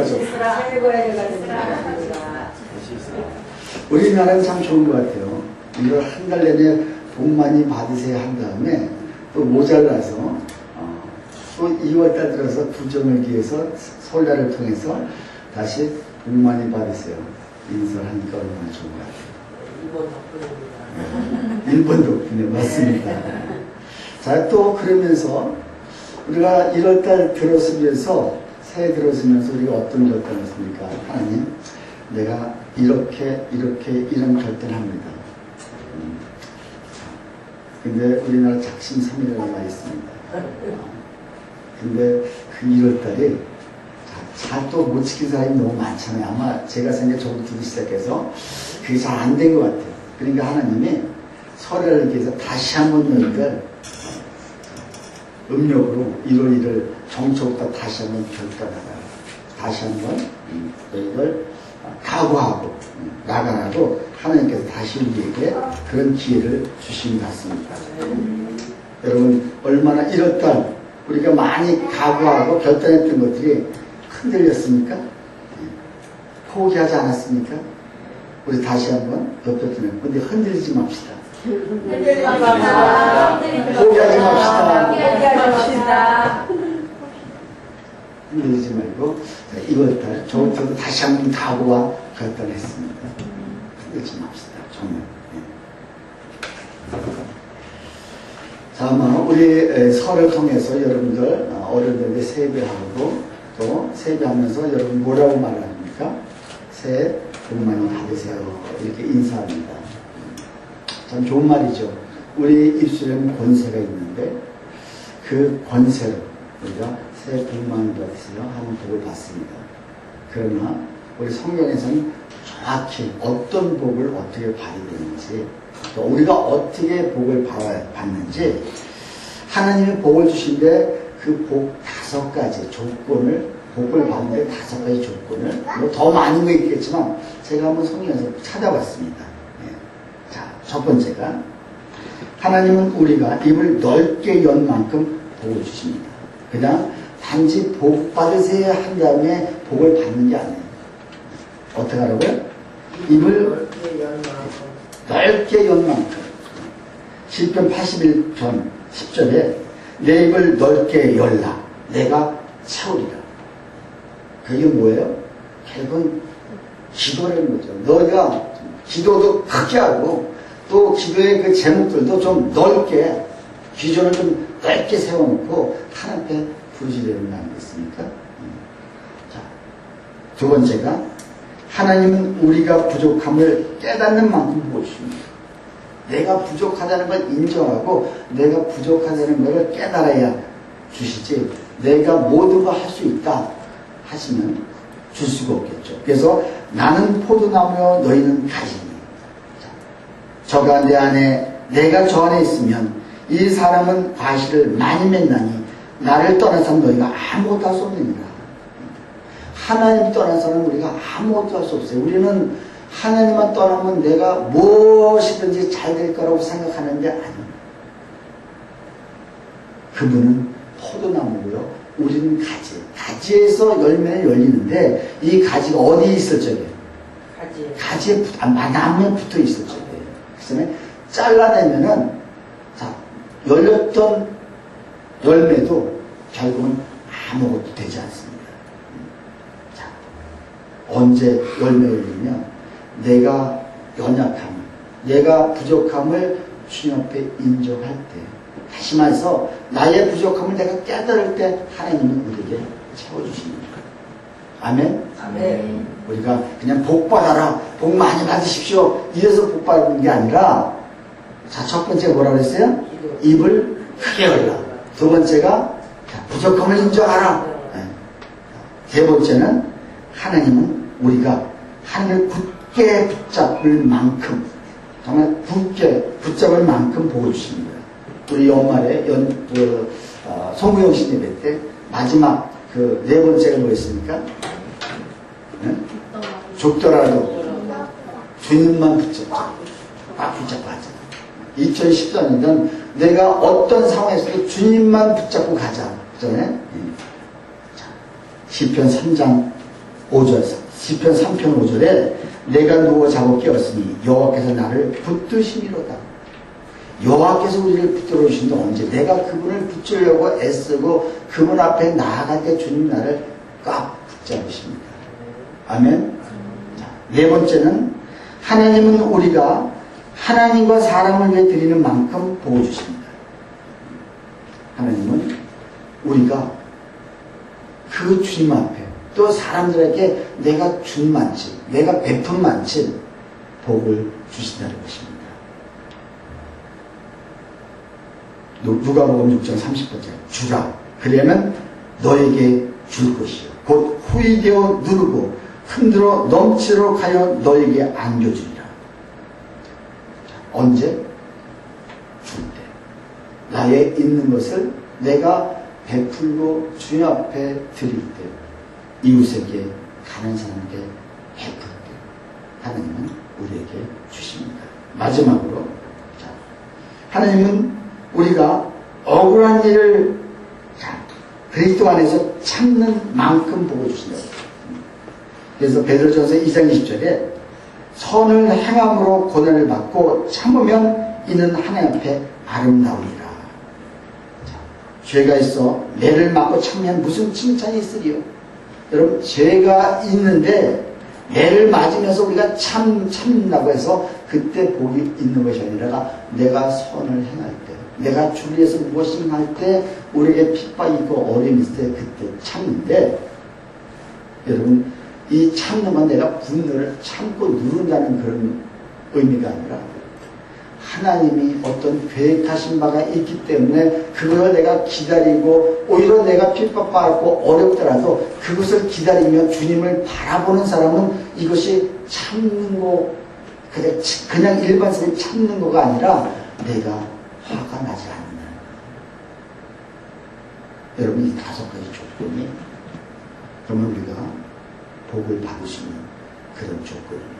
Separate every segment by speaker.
Speaker 1: 가족. 우리나라는 참 좋은 것 같아요. 이걸 한 달 내내 복 많이 받으세요 한 다음에 또 모자라서 또 2월달 들어서 부정을 기해서 설날을 통해서 다시 복 많이 받으세요 인사를 하니까 얼마나 좋은 것 같아요. 일본 덕분에 맞습니다. 자, 또 그러면서 우리가 1월달 들어서면서 새해 들어서면서 우리가 어떤 결단을 했습니까? 하나님, 내가 이런 결단을 합니다. 근데 우리나라 작심삼일이라고 말이 있습니다. 근데 그 1월달이 잘 또 못 지킨 사람이 너무 많잖아요. 아마 제가 생각에 저부터 시작해서 그게 잘 안 된 것 같아요. 그러니까 하나님이 설을 위해서 다시 한번 너희들 음력으로 1월 1일 정초부터 다시 한번 결단하라. 다시 한번 너희들 각오하고 나가라고 하나님께서 다시 우리에게 그런 기회를 주신 것 같습니다. 여러분 얼마나 1월달 우리가 많이 각오하고 결단했던 것들이 흔들렸습니까? 포기하지 않았습니까? 우리 다시 한번 겹겹이는 근데 흔들리지 맙시다. 포기하지 맙시다. 흔들리지 말고 2월달 저부터도 다시 한번 각오와 결단했습니다. 흔들리지 맙시다. 정말. 자, 아마 우리 설을 통해서 여러분들 어른들에게 세배하고 또 세배하면서 여러분 뭐라고 말합니까? 새해 복 많이 받으세요. 이렇게 인사합니다. 참 좋은 말이죠. 우리 입술에는 권세가 있는데 그 권세로 우리가 새해 복 많이 받으세요 하는 복을 받습니다. 그러나 우리 성경에서는 정확히 어떤 복을 어떻게 받이되는지 또 우리가 어떻게 복을 받는지 하나님이 복을 주신데 그 복 5가지 조건을 복을 받는데 5가지 조건을 뭐 더 많은 거 있겠지만 제가 한번 성경에서 찾아봤습니다. 자, 첫 번째가 하나님은 우리가 입을 넓게 연 만큼 복을 주십니다. 그냥 단지 복 받으세요 한 다음에 복을 받는 게 아니에요. 어떻게 하라고요? 입을 넓게 연 만큼. 시편 81편 10절에 내 입을 넓게 열라 내가 채우리라. 그게 뭐예요? 결국은 기도라는 거죠. 너희가 기도도 크게 하고 또 기도의 그 제목들도 좀 넓게 기존을 좀 넓게 세워놓고 하나님께 부르짖으려는 거 아니겠습니까? 자, 두 번째가 하나님은 우리가 부족함을 깨닫는 만큼 보여주십니다. 내가 부족하다는 걸 인정하고 내가 부족하다는 것을 깨달아야 주시지 내가 모든 걸 할 수 있다 하시면 줄 수가 없겠죠. 그래서 나는 포도나무여 너희는 가지니 저가 내 안에 내가 저 안에 있으면 이 사람은 과실을 많이 맺나니 나를 떠나서는 너희가 아무것도 할 수 없느니라. 하나님 떠나서는 우리가 아무것도 할 수 없어요. 우리는 하나님만 떠나면 내가 무엇이든지 잘 될 거라고 생각하는데 아닙니다. 그분은 포도나무고요. 우리는 가지. 가지에서 열매는 열리는데 이 가지가 어디에 있을 적이에요? 가지에 나무에 붙어 있을 적이에요. 그래서 잘라내면은 자, 열렸던 열매도 결국은 아무것도 되지 않습니다. 자, 언제 열매 열리면 내가 연약함을, 내가 부족함을 주님 앞에 인정할 때, 다시 말해서 나의 부족함을 내가 깨달을 때 하나님은 우리에게 채워주십니다. 아멘? 아멘. 우리가 그냥 복 받아라, 복 많이 받으십시오 이래서 복 받는 게 아니라 자, 첫 번째가 뭐라고 했어요? 입을 크게 열라. 두 번째가 부족함을 인정하라. 세 번째는 하나님은 우리가 하나님을 굳게 붙잡을 만큼 정말 굳게 붙잡을 만큼 복을 주십니다. 우리 연말에 송구영 씨 예배 때 마지막 그 네 번째가 뭐였습니까? 네? 죽더라도 주님만 붙잡자. 딱 붙잡고 하자. 2014년은 내가 어떤 상황에서도 주님만 붙잡고 가자. 그전에 시편 3장 5절, 시편 3편 5절에 내가 누워 자고 깨었으니 여호와께서 나를 붙드시리로다. 여호와께서 우리를 붙들어 주신다. 언제? 내가 그분을 붙들려고 애쓰고 그분 앞에 나아갈 때 주님 나를 꽉 붙잡으십니다. 아멘. 자, 네 번째는 하나님은 우리가 하나님과 사람을 위해 드리는 만큼 보호 주십니다. 하나님은 우리가 그 주님 앞에 또 사람들에게 내가 준 만큼, 내가 베푼 만큼 복을 주신다는 것입니다. 누가복음 6장 30번째 주라 그러면 너에게 줄 것이요 곧 후이되어 누르고 흔들어 넘치러 가여 너에게 안겨주리라. 언제? 줄 때. 나의 있는 것을 내가 베풀고 주님 앞에 드릴 때, 이웃에게, 가는 사람에게 베풀 때 하나님은 우리에게 주십니다. 마지막으로 자, 하나님은 우리가 억울한 일을 그리스도 안에서 참는 만큼 보고 주신다. 그래서 베드로전서 2장 20절에 선을 행함으로 고난을 받고 참으면 이는 하나님 앞에 아름다우리라. 죄가 있어 매를 맞고 참으면 무슨 칭찬이 있으리요. 여러분 죄가 있는데 매를 맞으면서 우리가 참는다고 해서 그때 복이 있는 것이 아니라 내가 선을 행할 때 내가 주를 위해서 무엇인가 할 때 우리에게 핍박이 있고 어려움이 있을 때 그때 참는데 여러분 이 참는 건 내가 분노를 참고 누른다는 그런 의미가 아니라 하나님이 어떤 계획하신 바가 있기 때문에 그것을 내가 기다리고 오히려 내가 핍박받고 어렵더라도 그것을 기다리며 주님을 바라보는 사람은 이것이 참는 거 그냥 일반적인 참는 거가 아니라 내가 화가 나지 않는 여러분 이 5가지 조건이 그러면 우리가 복을 받을 수 있는 그런 조건입니다.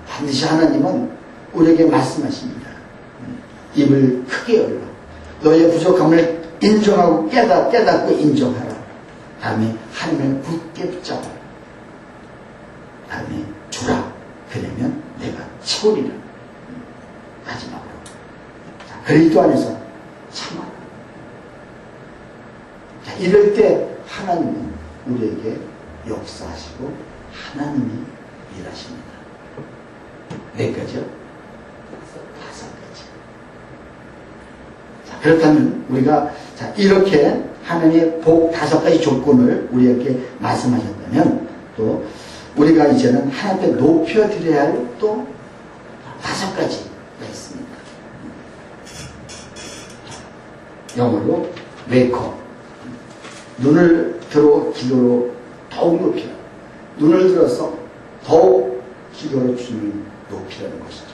Speaker 1: 반드시 하나님은 우리에게 말씀하십니다. 입을 크게 열라. 너의 부족함을 인정하고 깨닫고 인정하라. 다음에 하나님을 굳게 붙잡아. 다음에 주라. 그러면 내가 채우리라. 마지막으로 그리스도 안에서 참아라. 자, 이럴 때 하나님은 우리에게 역사하시고 하나님이 일하십니다. 몇 가지요? 5가지. 자, 그렇다면 우리가 자, 이렇게 하나님의 복 5가지 조건을 우리에게 말씀하셨다면 또 우리가 이제는 하나님 앞에 높여드려야 할 또 5가지가 있습니다. 영어로 웨이커. 눈을 들어 기도로 더욱 높여. 눈을 들어서 더욱 기도로 주님을 높이라는 것이죠.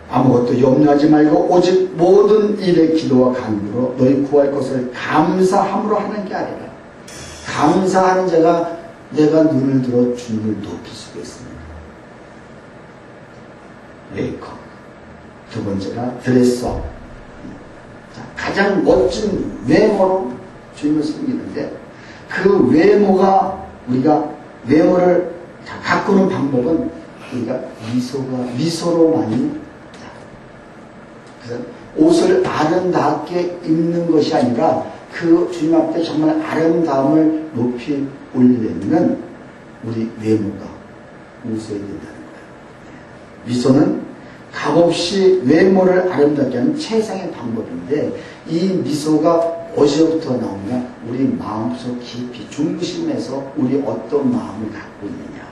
Speaker 1: 아무것도 염려하지 말고 오직 모든 일의 기도와 간구로 너희 구할 것을 감사함으로 하는 게 아니라 감사하는 자가 내가 눈을 들어 주님을 높일 수가 있습니다. 메이커. 두 번째가 드레서. 가장 멋진 외모로 주님을 섬기는데 그 외모가 우리가 외모를 바꾸는 방법은 우리가 미소로만이 그래서 옷을 아름답게 입는 것이 아니라 그 주님 앞에 정말 아름다움을 높이 올리려면 우리 외모가 웃어야 된다는 거예요. 미소는 값없이 외모를 아름답게 하는 최상의 방법인데 이 미소가 어디서부터 나오냐? 우리 마음속 깊이 중심에서 우리 어떤 마음을 갖고 있느냐.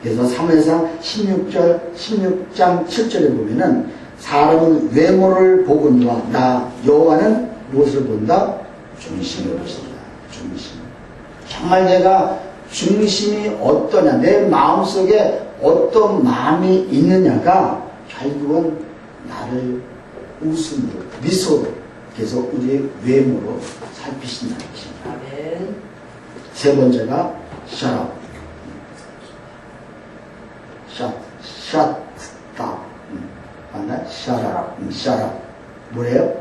Speaker 1: 그래서 사무엘상 16장 7절에 보면은 사람은 외모를 보거니와 나 여호와는 무엇을 본다? 중심을 보신다. 중심. 정말 내가 중심이 어떠냐, 내 마음속에 어떤 마음이 있느냐가 결국은 나를 웃음으로, 미소로, 그래서 우리의 외모로 살피신다는 것입니다.
Speaker 2: 아멘.
Speaker 1: 세 번째가 shut up. shut up. 맞나? shut up. shut up. 뭐래요?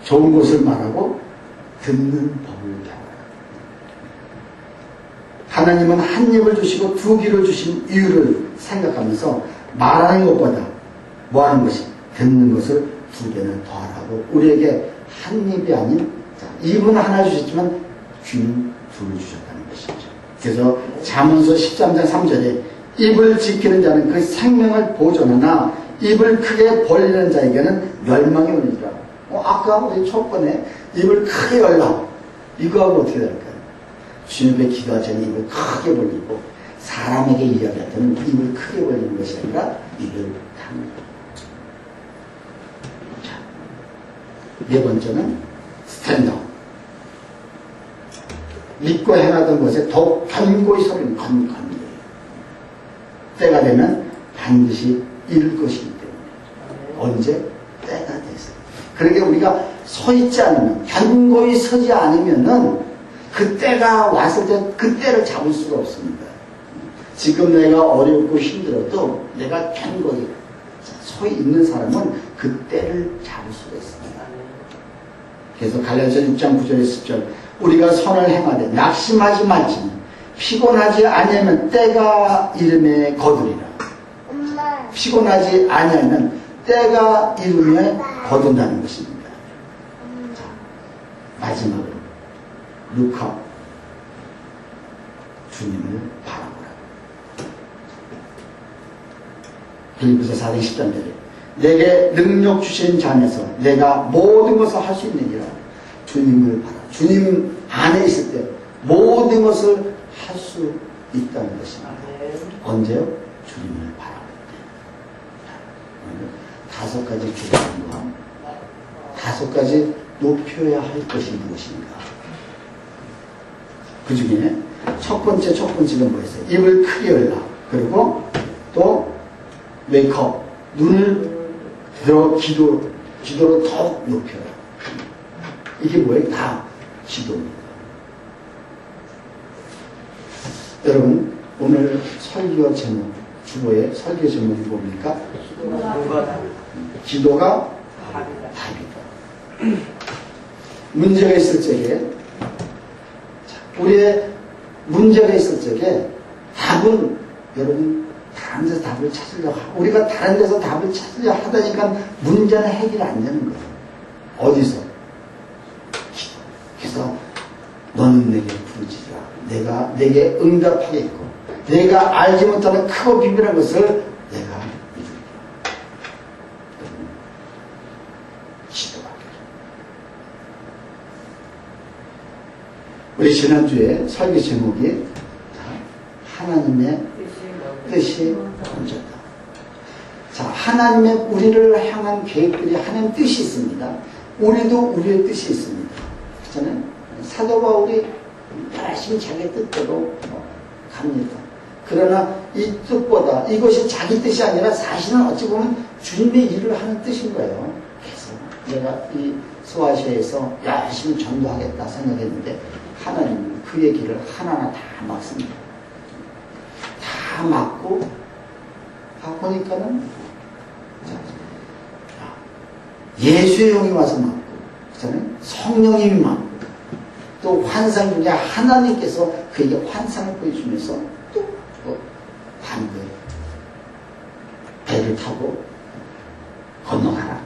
Speaker 1: 좋은 것을 말하고 듣는 법을 배워라. 하나님은 한 입을 주시고 두 귀를 주신 이유를 생각하면서 말하는 것보다 뭐 하는 것이? 듣는 것을 두 배는 더하라고 우리에게 한 입이 아닌, 자, 입은 하나 주셨지만 귀는 둘 주셨다는 것이죠. 그래서 잠언서 13장 3절에 입을 지키는 자는 그 생명을 보존하나 입을 크게 벌리는 자에게는 멸망이 오리라. 아까 우리 첫 번에 입을 크게 열라. 이거하고 어떻게 될까요? 주님의 기도할 때는 입을 크게 벌리고 사람에게 이야기할 때는 입을 크게 벌리는 것이 아니라 입을 닫는 것. 네 번째는 스탠더. 믿고 행하던 것에 더욱 견고히 서는 건강. 때가 되면 반드시 이룰 것이기 때문에. 언제? 때가 돼서. 그러니까 우리가 서 있지 않으면, 견고히 서지 않으면은 그 때가 왔을 때 그 때를 잡을 수가 없습니다. 지금 내가 어렵고 힘들어도 내가 견고히 서 있는 사람은 그 때를 잡을 수가 있습니다. 그래서 갈라디아서 6장 9절에 10절 우리가 선을 행하되 낙심하지 말지니 피곤하지 아니하면 때가 이름에 거두리라. 피곤하지 아니하면 때가 이름에 거둔다는 것입니다. 자, 마지막으로 루카 주님을 바라보라. 빌립보서 4장 13절에 내게 능력 주신 자면서 내가 모든 것을 할 수 있느니라. 주님을 바라. 주님 안에 있을 때 모든 것을 할 수 있다는 것입니다. 언제요? 주님을 바라볼 때. 5가지 주장과 5가지 높여야 할 것이 무엇인가? 그 중에 첫 번째가 뭐였어요? 입을 크게 열라. 그리고 또 웨이크업. 눈을 들어 기도로 더욱 높여라. 이게 뭐예요? 다 기도입니다. 여러분, 오늘 설교 제목, 주보의 설교 제목이 뭡니까? 기도가 답이다. 문제가 있을 적에, 우리의 문제가 있을 적에 답은 여러분 다른 데서 답을 찾으려고 하고, 우리가 다른 데서 답을 찾으려 하다니까 문제는 해결이 안 되는 거예요. 어디서? 기도. 그래서 너는 내게 부르짖으라. 내게 응답하겠고, 내가 알지 못하는 크고 비밀한 것을 내가 이루리라. 기도하기를. 우리 지난주에 설교 제목이 하나님의 뜻이 먼저다. 자, 하나님의 우리를 향한 계획들이 하나님 뜻이 있습니다. 우리도 우리의 뜻이 있습니다. 그렇잖아요? 사도 바울이 열심히 자기 뜻대로 갑니다. 그러나 이 뜻보다 이것이 자기 뜻이 아니라 사실은 어찌 보면 주님의 일을 하는 뜻인 거예요. 그래서 내가 이 소아시아에서 열심히 전도하겠다 생각했는데 하나님은 그의 길을 하나하나 다 막습니다. 다 막고 보니까는 예수의 영이 와서 막고, 그렇잖아요? 성령님이 막고, 또 환상 중에 하나님께서 그에게 환상을 보여주면서 또 반대 배를 타고 건너가라.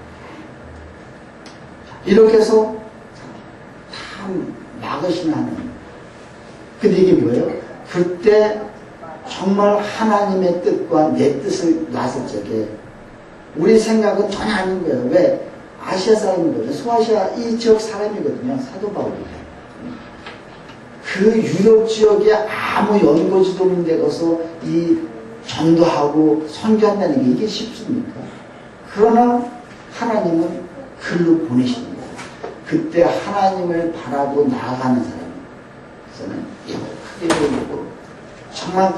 Speaker 1: 이렇게 해서 다 막으시는 하나님. 근데 이게 뭐예요? 그때 정말 하나님의 뜻과 내 뜻을 놨을 적에 우리 생각은 전혀 아닌 거예요. 왜? 아시아 사람이거든요. 소아시아 이 지역 사람이거든요. 사도 바울이. 그 유럽 지역에 아무 연고지도 없는 데 가서 이 전도하고 선교한다는 게 이게 쉽습니까? 그러나 하나님은 글로 보내시는 거예요. 그때 하나님을 바라고 나아가는 사람은 크게 보이고 정말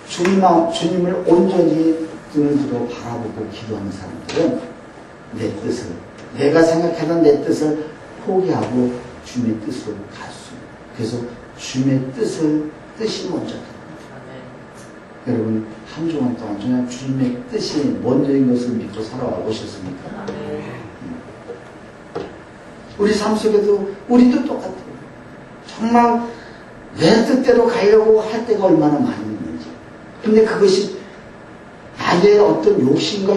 Speaker 1: 주님을 온전히 눈을 들어 바라보고 기도하는 사람들은 내 뜻을, 내가 생각하던 내 뜻을 포기하고 주님의 뜻으로 갈 수 있어요. 그래서 주님의 뜻이 먼저다. 여러분, 한 주간 동안 정말 주님의 뜻이 먼저인 것을 믿고 살아오셨습니까? 우리 삶 속에도 우리도 똑같아요. 정말 내 뜻대로 가려고 할 때가 얼마나 많이 있는지. 근데 그것이 나의 어떤 욕심과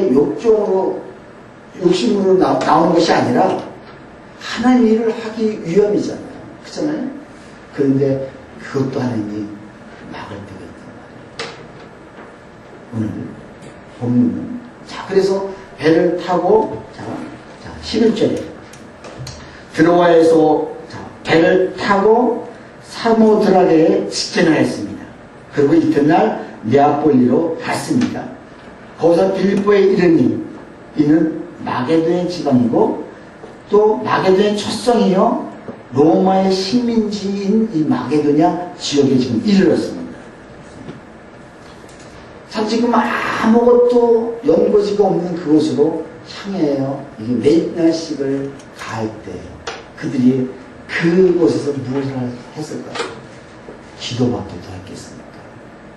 Speaker 1: 욕심으로 나오는 것이 아니라 하나님 일을 하기 위함이잖아요. 그렇잖아요? 그런데 그것도 하나님이 막을 때가 있단 말이에요. 오늘 본문은. 자, 그래서 배를 타고, 자 11절에 드로아에서 배를 타고 사모드라게에 직전하였습니다. 그리고 이튿날 네아폴리로 갔습니다. 거기서 빌립보에 이르니 이는 마게도의 지방이고 또 마게도의 첫 성이요 로마의 식민지인 이 마게도냐 지역에 지금 이르렀습니다. 참 지금 아무것도 연고지가 없는 그곳으로 향해요. 이게 몇 날씩을 갈 때 그들이 그곳에서 무엇을 했을까요? 기도밖에 더 했겠습니까?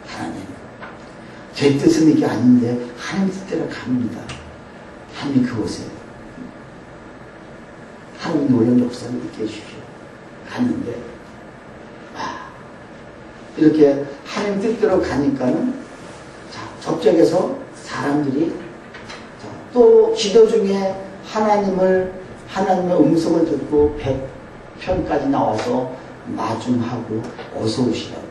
Speaker 1: 하나님, 제 뜻은 이게 아닌데 하나님 뜻대로 갑니다. 하나님 그곳에 하나님 놀라운 역사를 있게 해주십시오. 갔는데 이렇게 하나님 뜻대로 가니까는 저쪽에서 사람들이 또 기도 중에 하나님의 음성을 듣고 편까지 나와서 마중하고 어서 오시라고.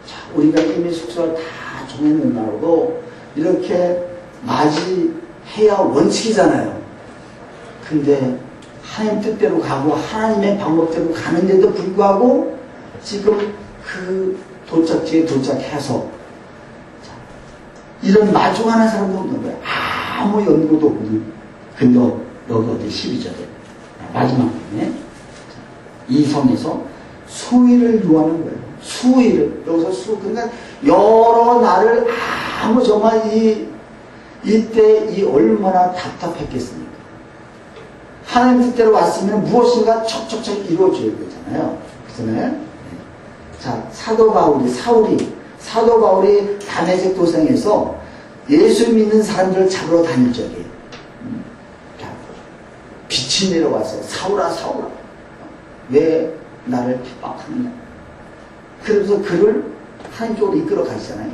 Speaker 1: 자, 우리가 이미 숙소를 다 정해놓으라고 이렇게 맞이해야 원칙이잖아요. 근데 하나님 뜻대로 가고 하나님의 방법대로 가는데도 불구하고 지금 그 도착지에 도착해서 이런 마중하는 사람도 없는 거예요. 아무 연고도 없는. 근데 여기 어디 12절에 마지막 부분에 이 성에서 수일을 요하는 거예요. 수일을. 여기서 그러니까 여러 날을 정말 이때 얼마나 답답했겠습니까? 하나님 뜻대로 왔으면 무엇인가 척척척 이루어져야 되잖아요. 그렇잖아요? 자, 사도 바울이 다메섹 도상에서 예수 믿는 사람들을 잡으러 다닐 적에 빛이 내려와서 사울아 왜 나를 핍박하느냐. 그러면서 그를 하나님 쪽으로 이끌어 가시잖아요.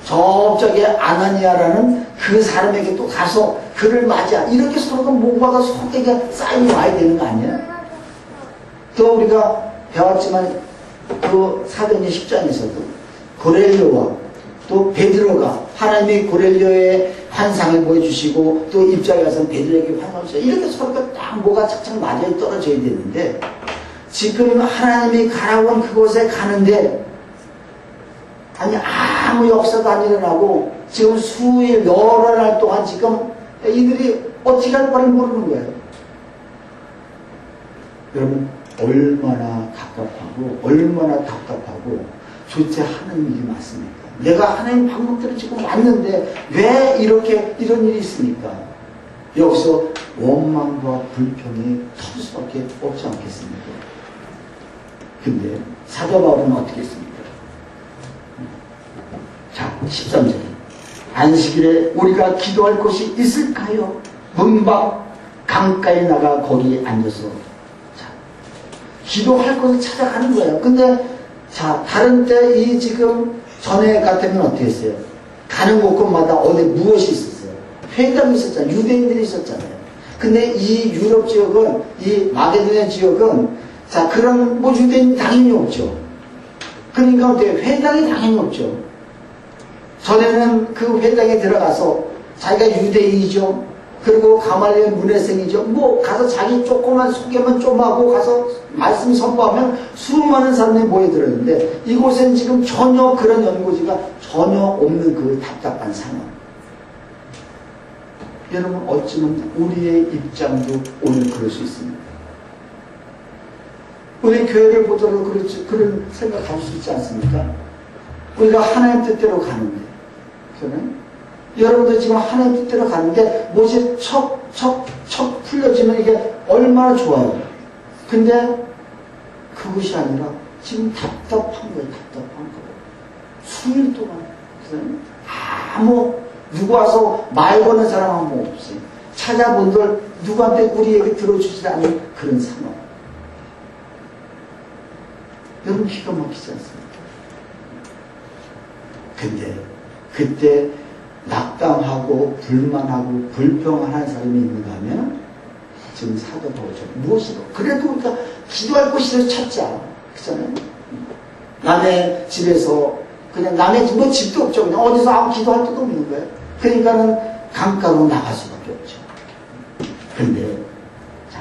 Speaker 1: 저쪽에 아나니아라는 그 사람에게 또 가서 그를 맞이하. 이렇게 서로가 뭔가가 속에가 쌓여 와야 되는 거 아니에요? 또 우리가 배웠지만 그 사도행전 10장에서도 고넬료와 또 베드로가 하나님이 고넬료의 환상을 보여주시고 또 입장에 가서 베드로에게 환상을 주시고 이렇게 서로가 딱 뭐가 착착 맞아 떨어져야 되는데 지금 하나님이 가라고 한 그곳에 가는데 아니 아무 역사도 안 일어나고 지금 수일 여러 날 동안 지금 이들이 어떻게 할 바를 모르는 거예요. 여러분 얼마나 갑갑하고 얼마나 답답하고 도대체 하나님 일이 맞습니까? 내가 하나님 방법대로 지금 왔는데 왜 이렇게 이런 일이 있습니까? 여기서 원망과 불평이 터질 수밖에 없지 않겠습니까? 근데 사도 바울은 어떻게 했습니까? 자, 13절에 안식일에 우리가 기도할 곳이 있을까요? 문밖 강가에 나가 거기 앉아서 기도할 곳을 찾아가는 거예요. 근데 자, 다른 때 이 지금 전에 같으면 어떻게 했어요? 가는 곳곳마다 어디 무엇이 있었어요? 회당이 있었잖아요. 유대인들이 있었잖아요. 근데 이 유럽 지역은 이 마게도냐 지역은 자, 그런 뭐 유대인이 당연히 없죠. 그러니까 어때요? 회당이 당연히 없죠. 전에는 그 회당에 들어가서 자기가 유대인이죠. 그리고 가말리엘 문해생이죠. 뭐 가서 자기 조그만 소개만 좀 하고 가서 말씀 선포하면 수많은 사람들이 모여들었는데 이곳엔 지금 전혀 그런 연고지가 전혀 없는 그 답답한 상황. 여러분 어쩌면 우리의 입장도 오늘 그럴 수 있습니다. 우리 교회를 보더라도 그렇지, 그런 생각할 수 있지 않습니까? 우리가 하나님 뜻대로 가는데 그러면 여러분들 지금 하나님 뜻대로 가는데 뭐지 척 풀려지면 이게 얼마나 좋아요. 근데 그것이 아니라 지금 답답한 거예요. 답답한 거예요. 수일 동안 아무 누구 와서 말 거는 사람 아무 없어요. 찾아본들 누구한테 우리 얘기 들어주지 않는 그런 상황. 여러분 기가 막히지 않습니까? 근데 그때 낙담하고 불만하고 불평하는 사람이 있는가 하면 지금 사도 바울처럼 무엇이고 그래도 우리가 기도할 곳을 찾자. 그렇잖아요. 남의 집에서 그냥 남의 뭐 집도 없죠. 그냥 어디서 아무 기도할 데도 없는 거예요. 그러니까는 강가로 나갈 수밖에 없죠. 근데 자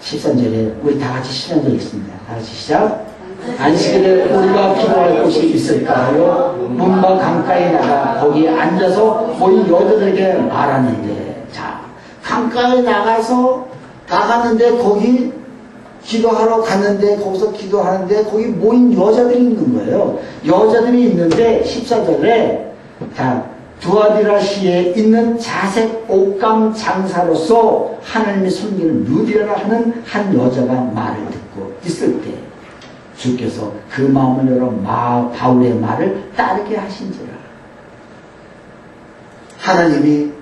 Speaker 1: 13절에 우리 다 같이 13절 읽습니다. 다 같이 시작. 안식일에 우리가 기도할 곳이 있을까요? 문과 강가에 나가 거기에 앉아서 모인 여자들에게 말하는데, 자 강가에 나갔는데 거기 기도하러 갔는데 거기서 기도하는데 거기 모인 여자들이 있는 거예요. 여자들이 있는데 14절에 자 두아디라시에 있는 자색 옷감 장사로서 하나님의 섬기는 루디아라 하는 한 여자가 말을 듣고 있을 때 주께서 그 마음을 열어 바울의 말을 따르게 하신지라. 하나님이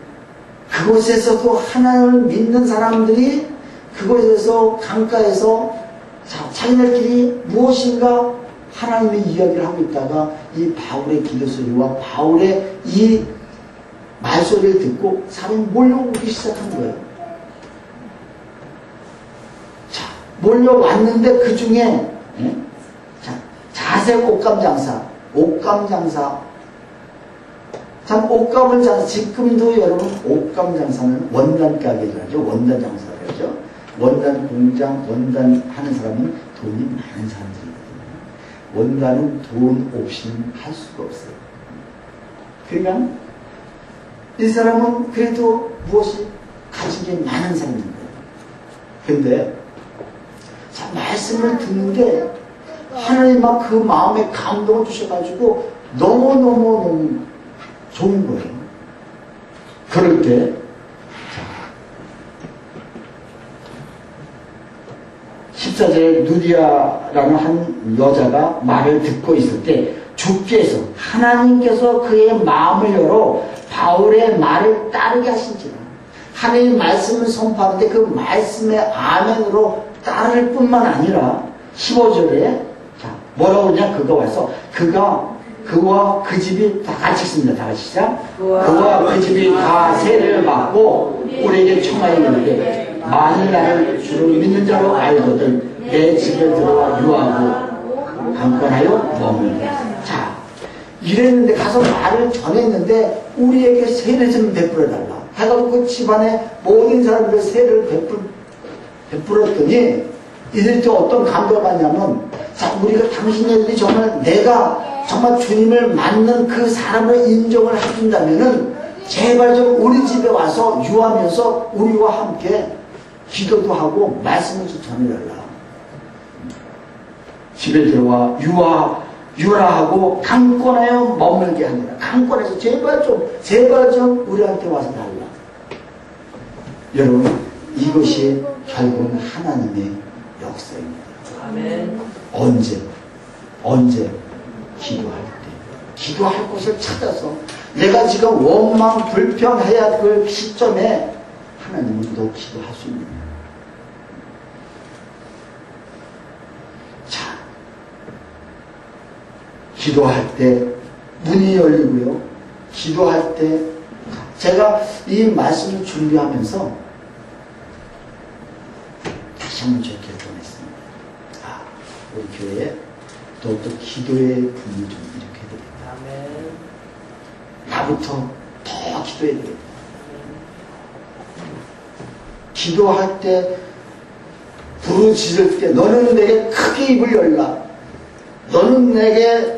Speaker 1: 그곳에서도 하나님을 믿는 사람들이 그곳에서 강가에서 자기네들끼리 무엇인가 하나님의 이야기를 하고 있다가 이 바울의 기도 소리와 바울의 이 말소리를 듣고 사람이 몰려오기 시작한 거예요. 자, 몰려왔는데 그 중에 자색 옷감장사 참 옷감을 장사 지금도 여러분 옷감장사는 원단 가게를 하죠. 원단 장사를 하죠. 원단 공장 원단 하는 사람은 돈이 많은 사람들이거든요. 원단은 돈 없이는 할 수가 없어요. 그러니까 이 사람은 그래도 무엇이 가진 게 많은 사람인 거예요. 근데 자 말씀을 듣는데 하나님 막 그 마음에 감동을 주셔가지고 너무 좋은 거예요. 그럴 때 14절에 누디아라는 한 여자가 말을 듣고 있을 때 주께서 하나님께서 그의 마음을 열어 바울의 말을 따르게 하신지라. 하나님의 말씀을 선포하는데 그 말씀의 아멘으로 따를 뿐만 아니라 15절에 자 뭐라고 그러냐 그가 와서 그와 그 집이 다 같이 있습니다. 다 같이 시작. 그와 그 집이 다 세례를 받고 우리에게 청하여 이르되 만일 나를 주를 믿는 자로 알거든 내 집에 들어와 유하고 강권하여 머물게. 자 이랬는데 가서 말을 전했는데 우리에게 세례 좀 베풀어달라 해가지고 그 집안에 모든 사람들 세례를 베풀었더니 이들이 또 어떤 감동을 받냐면 자 우리가 당신네들이 정말 내가 정말 주님을 만난 그 사람을 인정을 해준다면은 제발 좀 우리 집에 와서 유하면서 우리와 함께 기도도 하고 말씀을 좀 전해달라. 집에 들어와 유라하고 강권하여 머물게 하니라. 강권해서 제발 좀 우리한테 와서 달라. 여러분 이것이 결국은 하나님의 역사입니다.
Speaker 2: 아멘.
Speaker 1: 언제 기도할 때 기도할 곳을 찾아서 내가 지금 원망 불평해야 될 시점에 하나님은 너 기도할 수 있는 거예요. 자 기도할 때 문이 열리고요. 기도할 때 제가 이 말씀을 준비하면서 다시 한번 저 결정했습니다. 우리 교회에 또 기도의 분이 좀 일으켜야 되겠다.
Speaker 2: 아멘.
Speaker 1: 나부터 더 기도해야 되겠다. 기도할 때 부르짖을 때 너는 내게 크게 입을 열라. 너는 내게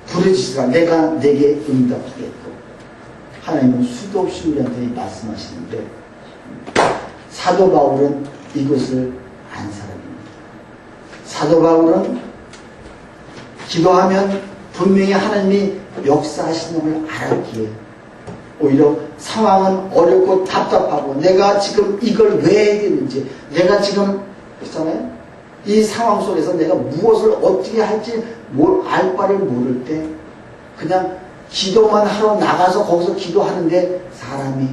Speaker 1: 부르짖으라. 내가 내게 응답하겠고. 하나님은 수도 없이 우리한테 말씀하시는데 사도 바울은 이것을 안 사람입니다. 사도 바울은 기도하면 분명히 하나님이 역사하시는 걸 알았기에 오히려 상황은 어렵고 답답하고 내가 지금 이걸 왜 해야 되는지 내가 지금 그렇잖아요. 이 상황 속에서 내가 무엇을 어떻게 할지 알 바를 모를 때 그냥 기도만 하러 나가서 거기서 기도하는데 사람이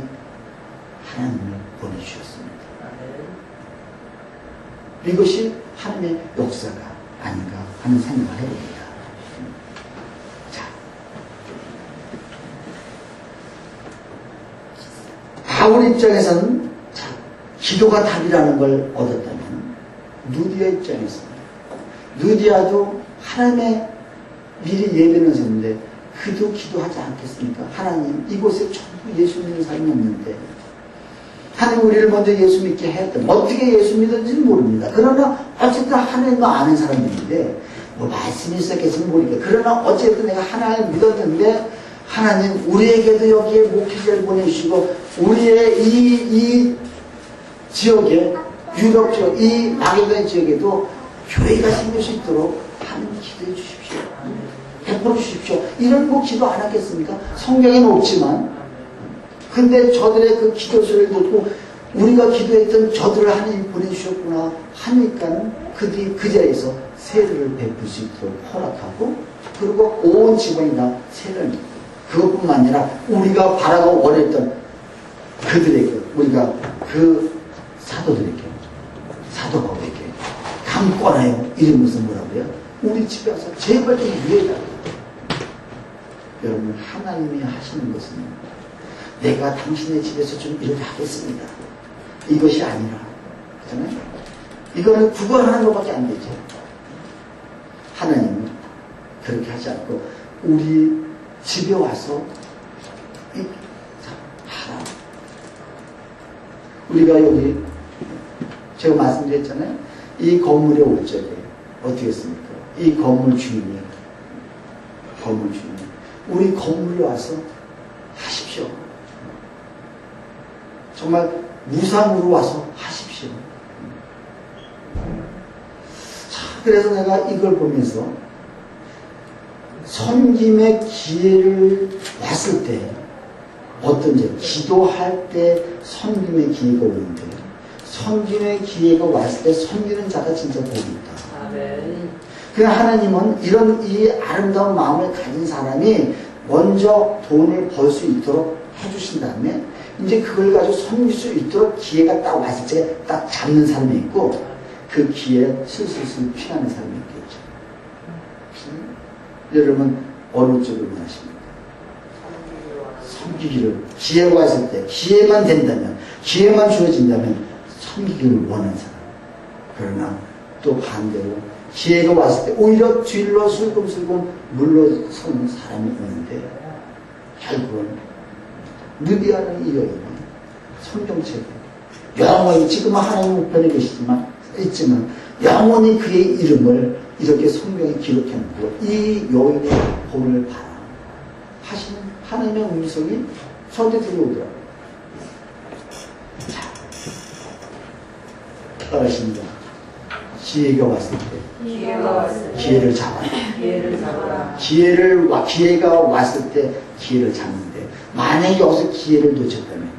Speaker 1: 하나님을 보내주셨습니다. 이것이 하나님의 역사가 아닌가 하는 생각을 해봅니다. 자, 바울 입장에서는 자, 기도가 답이라는 걸 얻었다면 누디아 입장에서는 누디아도 하나님의 미리 예배는 했는데 그도 기도하지 않겠습니까? 하나님 이곳에 전부 예수 믿는 사람이 없는데 하나님 우리를 먼저 예수 믿게 했던 어떻게 예수 믿었는지는 모릅니다. 그러나 어쨌든 하나님도 아는 사람들인데 뭐 말씀이 있었겠지는 모르겠다. 그러나 어쨌든 내가 하나님을 믿었는데 하나님 우리에게도 여기에 목회자를 보내주시고 우리의 이 지역에 유럽 지역 이 마게도냐 지역에도 교회가 생길 수 있도록 하나님 기도해 주십시오. 베풀어 주십시오. 이런 거 기도 안 하겠습니까? 성경에는 없지만 근데 저들의 그 기도소리를 듣고 우리가 기도했던 저들을 하나님 보내주셨구나 하니까는 그들이 그 자리에서 세례를 베풀 수 있도록 허락하고 그리고 온 집안이 다 세례를 믿고 그것뿐만 아니라 우리가 바라고 원했던 그들에게 우리가 그 사도들에게 사도바울에게 강권하여 이런 것은 뭐라고요? 우리 집에 와서 제발 좀 위해달라. 여러분 하나님이 하시는 것은 내가 당신의 집에서 좀 일을 하겠습니다. 이것이 아니라 그렇잖아요? 이거는 구걸하는 것밖에 안 되죠. 하나님은 그렇게 하지 않고 우리 집에 와서 하라. 우리가 여기 제가 말씀드렸잖아요. 이 건물에 올 적에 어떻게 했습니까? 이 건물 주인이 우리 건물에 와서 하십시오. 정말 무상으로 와서 하십시오. 자, 그래서 내가 이걸 보면서 섬김의 기회를 왔을 때 어떤지 기도할 때 섬김의 기회가 오는데 섬김의 기회가 왔을 때 섬기는 자가 진짜 복이 있다. 아멘. 그 하나님은 이런 이 아름다운 마음을 가진 사람이 먼저 돈을 벌 수 있도록 해주신 다음에 이제 그걸 가지고 섬길 수 있도록 기회가 딱 왔을 때 딱 잡는 사람이 있고 그 기회에 슬슬 피하는 사람이 있겠죠. 여러분 어느 쪽을 원하십니까? 섬기기를 기회가 왔을 때 기회만 된다면 기회만 주어진다면 섬기기를 원하는 사람. 그러나 또 반대로 기회가 왔을 때 오히려 뒤로 슬금슬금 물러서는 사람이 오는데 결국은 느비하는 이 여인은 성경책에 영원히 지금은 하나님 우편에 있지만 영원히 그의 이름을 이렇게 성경에 기록해놓고 이 여인의 본을 바라 하시는 하나님의 음성이 저한테 들려오더라고요. 자, 따라하십니다. 기회가 왔을 때 기회를 잡아라. 기회가 왔을 때 기회를 잡는데 만약에 여기서 기회를 놓쳤다면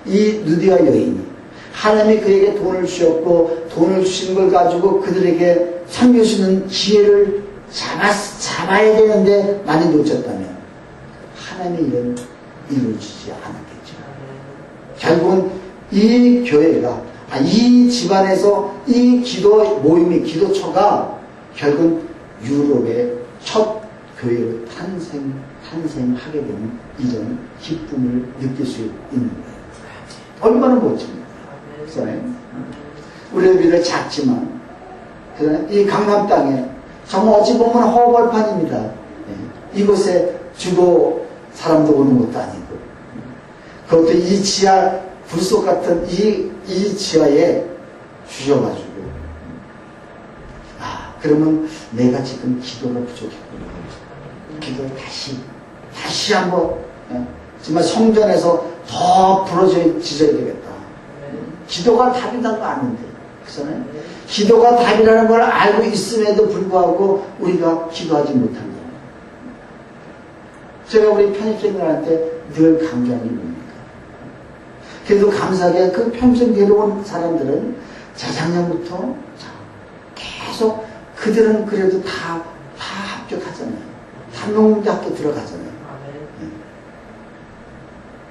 Speaker 1: 이 느디아 여인이 하나님이 그에게 돈을 주셨고 돈을 주신 걸 가지고 그들에게 섬겨주는 기회를 잡아야 되는데 많이 놓쳤다면 하나님의 일은 이루어지지 않았겠죠. 결국은 이 교회가 이 집안에서 이 기도 모임이 기도처가 결국은 유럽의 첫 교회로 탄생하게 되는 이런 기쁨을 느낄 수 있는 거예요. 얼마나 멋집니까? 우리의 비를 작지만 이 강남 땅에 정말 어찌 보면 허벌판입니다. 이곳에 주도 사람도 오는 것도 아니고 그것도 이 지하 불속 같은 이 지하에 주셔가지고 그러면 내가 지금 기도가 부족했구나. 기도를 다시 한번 정말 성전에서 더 부러져야 되겠다. 기도가 답이라는 거 아는데 그렇잖아요. 기도가 답이라는 걸 알고 있음에도 불구하고 우리가 기도하지 못한 거예요. 제가 우리 편집생들한테 늘 강조하는 게 뭡니까? 그래도 감사하게 그 평생 데려온 사람들은 재작년부터 계속 그들은 그래도 다 합격하잖아요. 단명대 학교 들어가잖아요.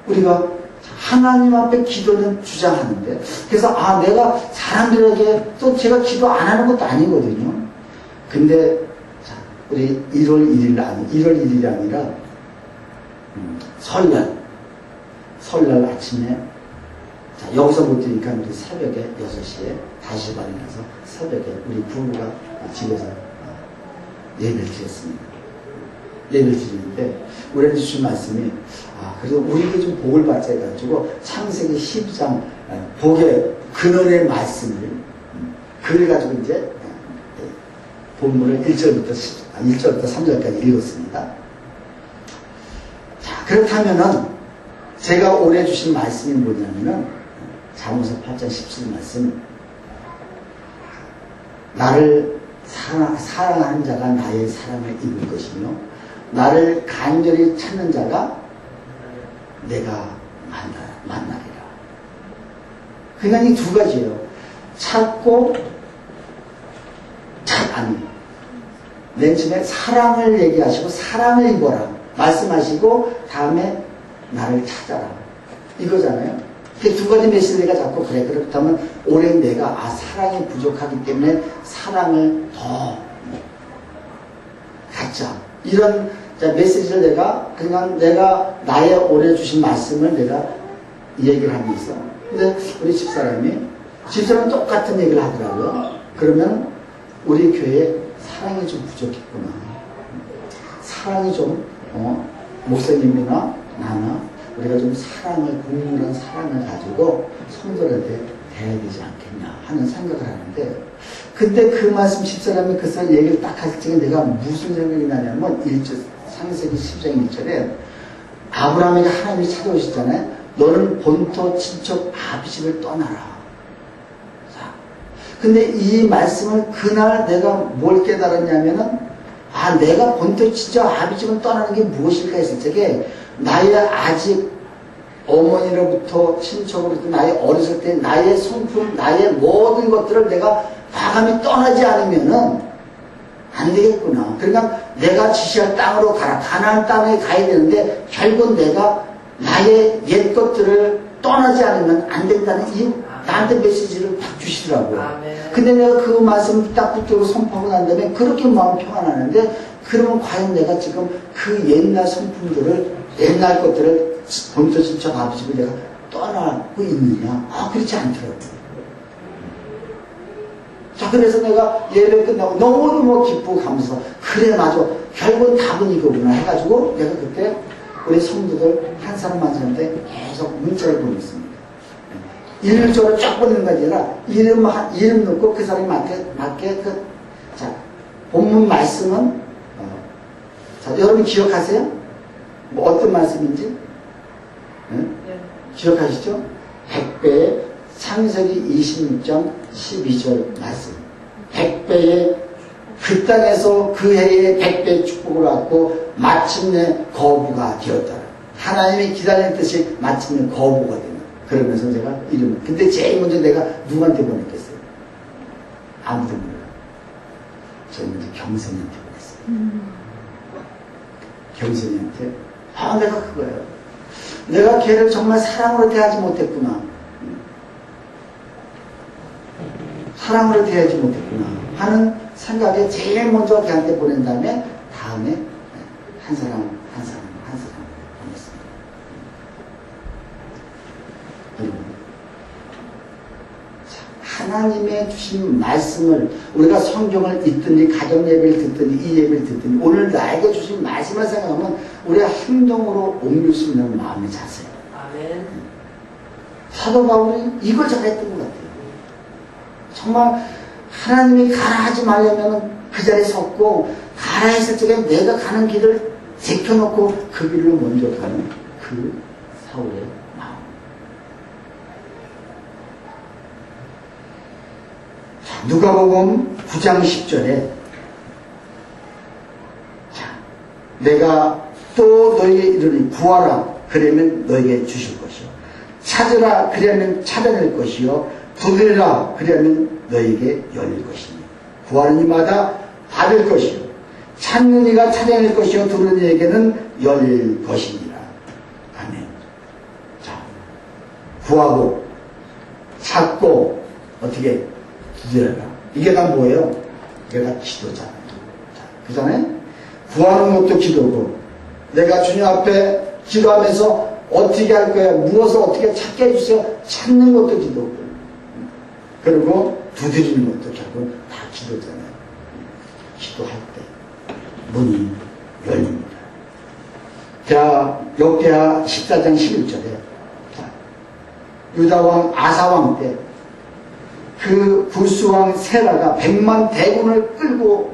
Speaker 1: 우리가 하나님 앞에 기도는 주장하는데, 그래서 내가 사람들에게 또 제가 기도 안 하는 것도 아니거든요. 근데 자, 우리 1월 1일이 아니라 설날 아침에, 자, 여기서 못 드니까 우리 새벽에 6시에 다시 일어나서 새벽에 우리 부부가 집에서 예배를 드렸습니다. 예배를 드리는데 우리는 주신 말씀이 그래서 우리도 좀 복을 받자 해가지고 창세기 12장 복의 근원의 말씀을 그래가지고 이제 본문을 1절부터 3절까지 읽었습니다. 자, 그렇다면은 제가 올해 주신 말씀이 뭐냐면은 잠언서 8장 17절 말씀, 나를 사랑하는 자가 나의 사랑을 입을 것이며 나를 간절히 찾는 자가 내가 만나리라. 그러니까 이 두 가지예요. 찾고 맨 처음에 사랑을 얘기하시고 사랑을 입어라 말씀하시고 다음에 나를 찾아라 이거잖아요. 그 두 가지 메시지가 자꾸 그래. 그렇다면 올해 내가 사랑이 부족하기 때문에 사랑을 더 갖자. 이런 메시지를 내가 그냥 나의 올해 주신 말씀을 내가 얘기를 하면서, 근데 우리 집사람은 똑같은 얘기를 하더라고요. 그러면 우리 교회에 사랑이 좀 부족했구나. 사랑이 좀 목사님이나 나나 우리가 좀 국민한 사랑을 가지고 성도들한테 대해야 되지 않겠냐 하는 생각을 하는데, 근데 그 말씀 집사람이 그래서 얘기를 딱 하실 적에 내가 무슨 생각이 나냐면 창세기 10장 1절에 아브라함에게 하나님이 찾아오시잖아요. 너는 본토 친척 아비집을 떠나라. 자, 근데 이 말씀을 그날 내가 뭘 깨달았냐면은 내가 본토 친척 아비집을 떠나는 게 무엇일까 했을 적에 나의 아직 어머니로부터 친척으로부터 나의 어렸을 때 나의 성품 나의 모든 것들을 내가 과감히 떠나지 않으면은 안 되겠구나. 그러니까 내가 지시할 땅으로 가라. 가나안 땅에 가야 되는데 결국 내가 나의 옛 것들을 떠나지 않으면 안 된다는 이 나한테 메시지를 딱 주시더라고요. 근데 내가 그 말씀을 딱 붙들고 선포하고 난 다음에 그렇게 마음 평안하는데, 그러면 과연 내가 지금 그 옛날 성품들을 옛날 것들을 본토 친척 아버지를 내가 떠나고 있느냐? 그렇지 않더라고요. 자, 그래서 내가 예배 끝나고 너무너무 기쁘고 가면서 그래 맞아 결국은 답은 이거구나 해가지고 내가 그때 우리 성도들 한 사람 한 사람한테 계속 문자를 보냈습니다. 일률적으로 쫙 보내는 게 아니라 이름 넣고 그 사람이 맞게 자, 본문 말씀은 자, 여러분 기억하세요? 뭐 어떤 말씀인지? 네? 기억하시죠? 100배의 창세기 26장 12절 말씀. 100배의 그 땅에서 그 해에 100배의 축복을 받고 마침내 거부가 되었다. 하나님이 기다리는 뜻이 마침내 거부가 된다. 그러면서 제가 이름을. 근데 제일 먼저 내가 누구한테 보냈겠어요? 아무도 몰라. 제일 먼저 경선이한테 보냈어요. 경선이한테. 내가 그거예요. 내가 걔를 정말 사랑으로 대하지 못했구나. 사랑으로 대하지 못했구나 하는 생각에 제일 먼저 걔한테 보낸 다음에 한 사람 보냈습니다. 여러분, 하나님의 주신 말씀을 우리가 성경을 읽든지 가정 예배를 듣든지 이 예배를 듣든지 오늘 나에게 주신 말씀을 생각하면 우리가 행동으로 옮길 수 있는 마음의 자세예요.
Speaker 2: 아멘.
Speaker 1: 사도 바울이 이걸 잘했던 것 같아요. 정말 하나님이 가라 하지 말려면 그 자리에 섰고, 가라 했을 적에 내가 가는 길을 제껴놓고 그 길로 먼저 가는 그 사울의 마음. 자, 누가복음 9장 10절에 내가 또 너에게 이르니 구하라 그러면 너에게 주실 것이요, 찾으라 그러면 찾아낼 것이요, 부르라 그러면 너에게 열릴 것이니, 구하는 이마다 받을 것이요, 찾는 이가 찾아낼 것이요, 두는 이에게는 열릴 것이니라. 아멘. 자, 구하고 찾고 어떻게 기도해라. 이게 다 뭐예요? 이게 다 기도잖아요. 그 전에 구하는 것도 기도고, 내가 주님 앞에 기도하면서 어떻게 할 거야, 무엇을 어떻게 찾게 해주세요, 찾는 것도 기도고, 그리고 두드리는 것도 결국 다 기도잖아요. 기도할 때 문이 열립니다. 자, 역대하 14장 11절에 유다왕 아사왕 때 그 구스왕 세라가 100만 대군을 끌고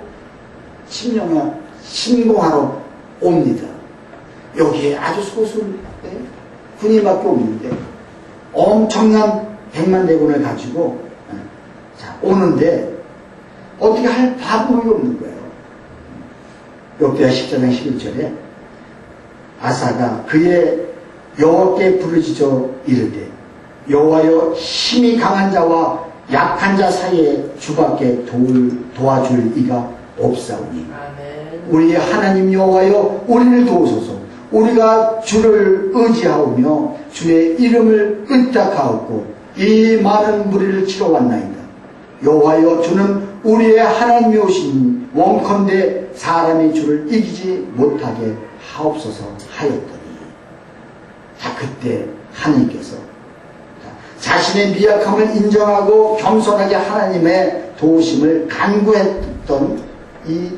Speaker 1: 침공하러 옵니다. 여기에 아주 소수 군인밖에 없는데 엄청난 100만 대군을 가지고 오는데 어떻게 할 방법이 없는 거예요. 역대하 14장 11절에 아사가 그의 여호와께 부르짖어 이르되 여호와여, 힘이 강한 자와 약한 자 사이에 주밖에 도와줄 이가 없사오니 우리의 하나님 여호와여, 우리를 도우소서. 우리가 주를 의지하오며 주의 이름을 의탁하옵고 이 많은 무리를 치러 왔나이다. 여호와여, 주는 우리의 하나님이오시니 원컨대 사람이 주를 이기지 못하게 하옵소서 하였더니, 자, 그때 하나님께서 자신의 미약함을 인정하고 겸손하게 하나님의 도우심을 간구했던 이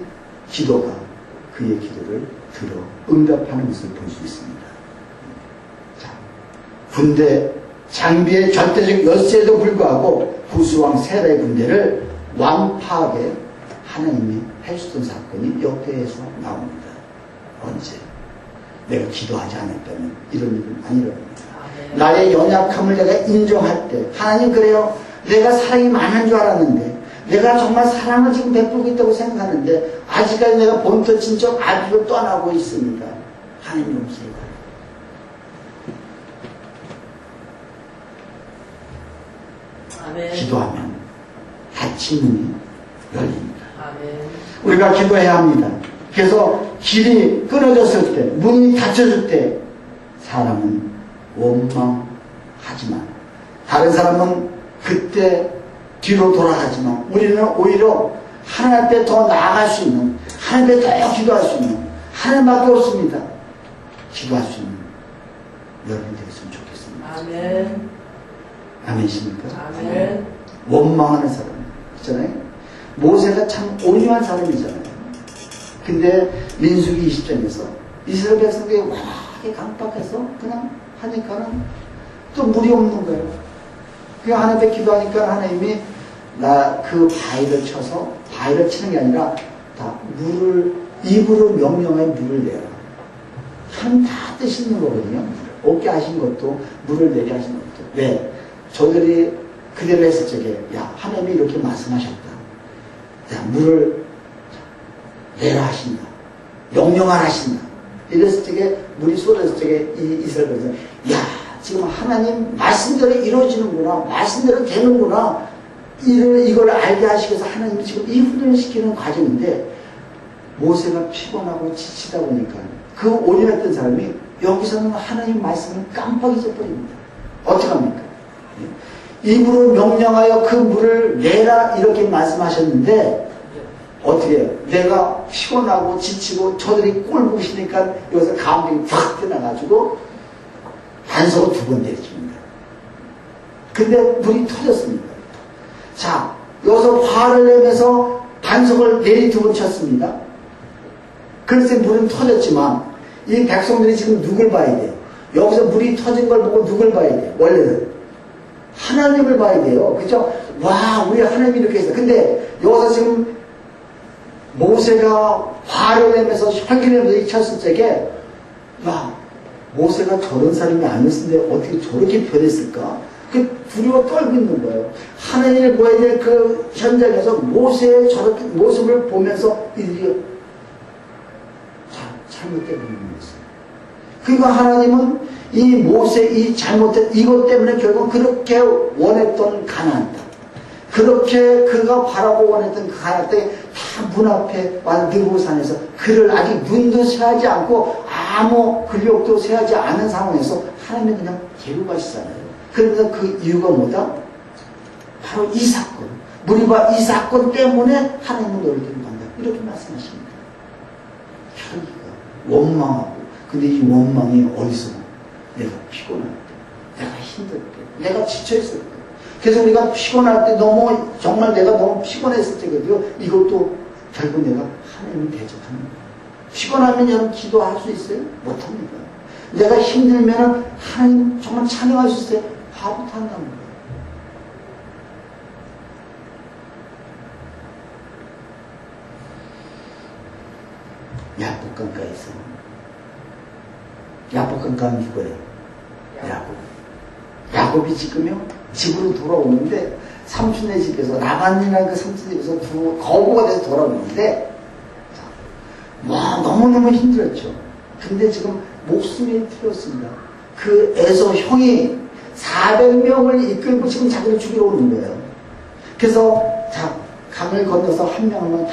Speaker 1: 기도가 그의 기도를 들어 응답하는 것을 볼 수 있습니다. 자, 군대 장비의 절대적 열세에도 불구하고 구스왕 세라의 군대를 완파하게 하나님이 해주던 사건이 역대에서 나옵니다. 언제? 내가 기도하지 않았다면 이런 일은 안 일어납니다. 나의 연약함을 내가 인정할 때, 하나님 그래요, 내가 사랑이 많은 줄 알았는데, 내가 정말 사랑을 지금 베풀고 있다고 생각하는데 아직까지 내가 본떠진 척 아비로 떠나고 있습니다. 하나님 없어요.
Speaker 2: 아멘.
Speaker 1: 기도하면 닫힌 문이 열립니다.
Speaker 2: 아멘.
Speaker 1: 우리가 기도해야 합니다. 그래서 길이 끊어졌을 때, 문이 닫혀질 때 사람은 원망하지만, 다른 사람은 그때 뒤로 돌아가지만, 우리는 오히려 하나님 앞에 더 나아갈 수 있는, 하나님 앞에 더 기도할 수 있는, 하나님밖에 없습니다. 기도할 수 있는 여러분이 되었으면 좋겠습니다.
Speaker 2: 아멘.
Speaker 1: 아멘이십니까?
Speaker 2: 아멘.
Speaker 1: 원망하는 사람 있잖아요. 모세가 참 온유한 사람이잖아요. 근데 민수기 20장에서 이스라엘 백성들이 워낙에 강박해서 그냥 하니까는 또 물이 없는 거예요. 그 하나님께 기도하니까 하나님이 나 그 바위를 쳐서, 바위를 치는 게 아니라 다 물을 입으로 명령하여 물을 내라. 참 다 뜻 있는 거거든요. 없게 하신 것도 물을 내게 하신 것도. 왜? 저들이 그대로 했을 적에, 야, 하나님이 이렇게 말씀하셨다. 야, 물을 내라 하신다. 명령하라 하신다. 이랬을 적에, 물이 쏟았을 적에 이 이스라엘 백성, 야, 지금 하나님 말씀대로 이루어지는구나, 말씀대로 되는구나, 이걸 알게 하시기 위해서 하나님이 지금 이 훈련을 시키는 과정인데, 모세가 피곤하고 지치다 보니까 그 온유했던 사람이 여기서는 하나님 말씀을 깜빡 잊어버립니다. 어떡합니까? 입으로 명령하여 그 물을 내라 이렇게 말씀하셨는데 어떻게 해요? 내가 피곤하고 지치고 저들이 꼴보기 싫으니까 여기서 감정이 팍 떠나가지고 반석을 2번 내립니다. 근데 물이 터졌습니다. 자, 여기서 화를 내면서 반석을 내리 2번 쳤습니다. 그래서 물은 터졌지만 이 백성들이 지금 누굴 봐야 돼요? 여기서 물이 터진 걸 보고 누굴 봐야 돼요? 원래는 하나님을 봐야 돼요. 그죠? 와, 우리 하나님이 이렇게 했어. 근데 여기서 지금 모세가 화를 내면서 혈기를 내쳤을 적에, 야, 모세가 저런 사람이 아니었는데 어떻게 저렇게 변했을까? 그 두려워 떨고 있는 거예요. 하나님을 보아야 될 그 현장에서 모세의 저렇게 모습을 보면서 이들이 잘못된 부분이었어요. 그러니까 하나님은 이 모세, 이 잘못된 이것 때문에 결국 그렇게 원했던 가나안 땅, 그렇게 그가 바라고 원했던 그 가나안 땅이 다 문 앞에 느보산에서 그를 아직 눈도 세하지 않고 아무 근력도 세하지 않은 상황에서 하나님이 그냥 데리고 가시잖아요. 그러면서 그 이유가 뭐다? 바로 이 사건. 무리바 이 사건 때문에 하나님은 너를 데리고 간다. 이렇게 말씀하십니다. 혈기가 원망하고. 근데 이 원망이 어디서? 내가 피곤할 때, 내가 힘들 때, 내가 지쳐있을 때. 그래서 우리가 피곤할 때 너무 정말 내가 너무 피곤했을 때거든요. 이것도 결국 내가 하나님을 대적하는 거예요. 피곤하면 여러분 기도할 수 있어요? 못합니다. 내가 힘들면 하나님 정말 찬양할 수 있어요? 바로 탄다는 거예요. 야복강가에서 야복강가 누구예요? 야곱이 지금요 집으로 돌아오는데 삼촌네 집에서 라반이라는 그 삼촌 집에서 거부가 돼서 돌아오는데 너무너무 힘들었죠. 근데 지금 목숨이 틀렸습니다. 그 에서 형이 400명을 이끌고 지금 자기를 죽이러 오는 거예요. 그래서 강을 건너서 한 명은 다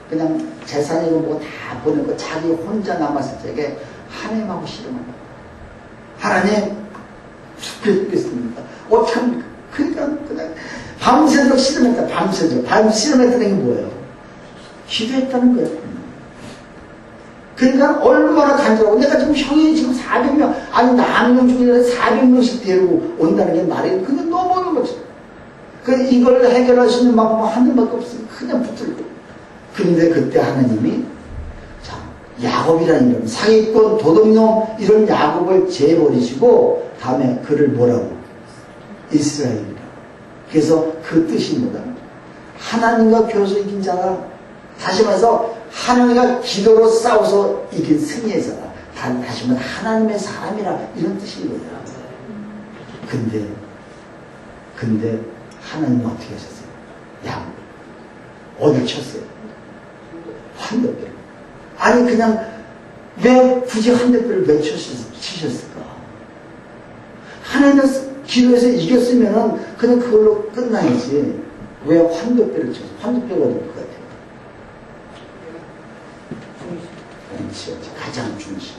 Speaker 1: 그냥 재산이고 뭐 다 보내고 자기 혼자 남았을 적에 하나님하고 씨름합니다. 하나님 죽겠습니다. 어떡합니까? 그러니까 그냥 밤새도록 씨름했다. 밤 씨름했다는 게 뭐예요? 기도했다는 거예요. 그러니까 얼마나 간절하고 내가 지금 형이 지금 400명 아니 남명 중에 400명씩 데리고 온다는 게 말이에요. 근데 너무너무 이걸 해결할 수 있는 방법은 하나님밖에 없으니까 그냥 붙들고. 그런데 그때 하나님이 야곱이라는 이름 상위권 도둑놈 이런 야곱을 제버리시고 다음에 그를 뭐라고? 이스라엘이라. 그래서 그 뜻이 뭐다? 하나님과 교수 이긴 자가 다시 말해서 하나님과 기도로 싸워서 이긴 승리의 자다. 다시 말해 하나님의 사람이라 이런 뜻인 거예요. 근데 하나님은 어떻게 하셨어요? 야곱 어딜 쳤어요? 환대뼈를. 아니 그냥 왜 굳이 환대뼈를 왜 치셨을까? 하나님은 기도해서 이겼으면은 그냥 그걸로 끝나야지. 왜 환대뼈를 쳤어? 환대뼈가 어디 것 같아요? 중심. 가장 중심.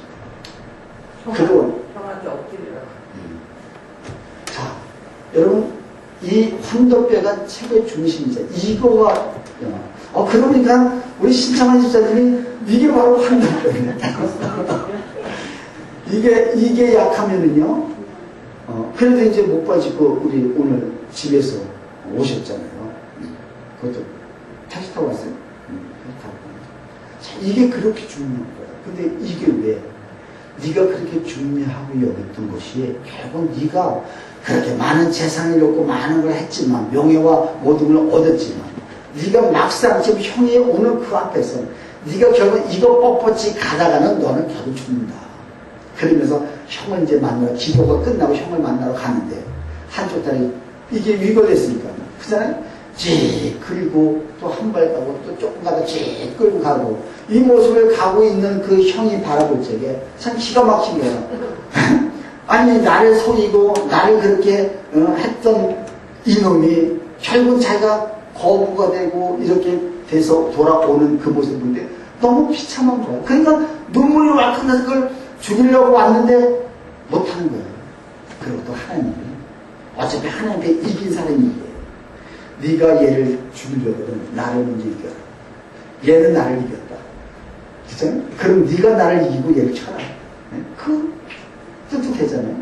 Speaker 1: 그리고
Speaker 2: 형한테 엎드리라.
Speaker 1: 자, 여러분 이 환도뼈가 최고의 중심이죠. 이거가 그러니까 우리 신창환 집사님이 이게 바로 환도뼈예요. 이게 약하면은요. 그래도 이제 못 빠지고 우리 오늘 집에서 오셨잖아요. 그것도 택시 타고 왔어요. 자, 이게 그렇게 중요한 거야. 근데 이게 왜? 네가 그렇게 중요하고 여겼던 것이 결국 네가 그렇게 많은 재산을 얻고 많은 걸 했지만 명예와 모든 걸 얻었지만 네가 막상 지금 형이 오는 그 앞에서 네가 결국 이거 뻣뻣이 가다가는 너는 결국 죽는다. 그러면서 형을 이제 만나러 기도가 끝나고 형을 만나러 가는데 한쪽 다리 이게 위골됐으니까 그잖아요. 쭉 그리고 또 한 발 가고 또 조금 가다 쭉 끌고 가고 이 모습을 가고 있는 그 형이 바라볼 적에 참 기가 막히게요. 아니 나를 속이고 나를 그렇게 했던 이놈이 결국 자기가 거부가 되고 이렇게 돼서 돌아오는 그 모습인데 너무 비참한 거야. 그러니까 눈물이 왈칵해서 그걸 죽이려고 왔는데 못하는 거예요. 그리고 또 하나님이 어차피 하나님께 이긴 사람이 네가 얘를 죽이려거든 나를 먼저 이겨라. 얘는 나를 이겼다. 그렇잖아요? 그럼 네가 나를 이기고 얘를 쳐라. 그 뜻도 되잖아요.